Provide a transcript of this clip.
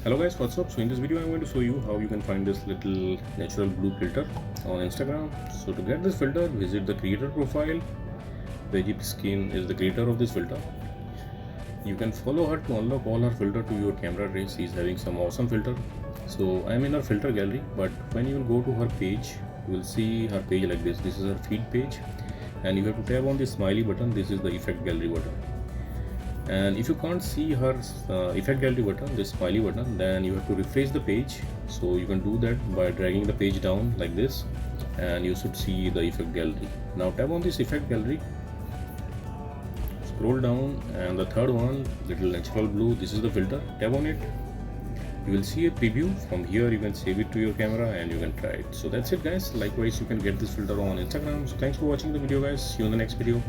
Hello guys, what's up? So in this video I'm going to show you how you can find this little natural blue filter on Instagram. So to get this filter, visit the creator profile. paigepiskin is the creator of this filter. You can follow her to unlock all her filter to your camera race. She's having some awesome filter. So I'm in her filter gallery, but when you will go to her page, you will see her page like this. This is her feed page, and you have to tap on the smiley button. This is the effect gallery button. And if you can't see her effect gallery button, this smiley button, then you have to refresh the page. So you can do that by dragging the page down like this, and you should see the effect gallery. Now tap on this effect gallery, scroll down, and the third one, little natural blue, this is the filter. Tap on it, you will see a preview. From here you can save it to your camera and you can try it. So that's it guys. Likewise, you can get this filter on Instagram. So thanks for watching the video guys. See you in the next video.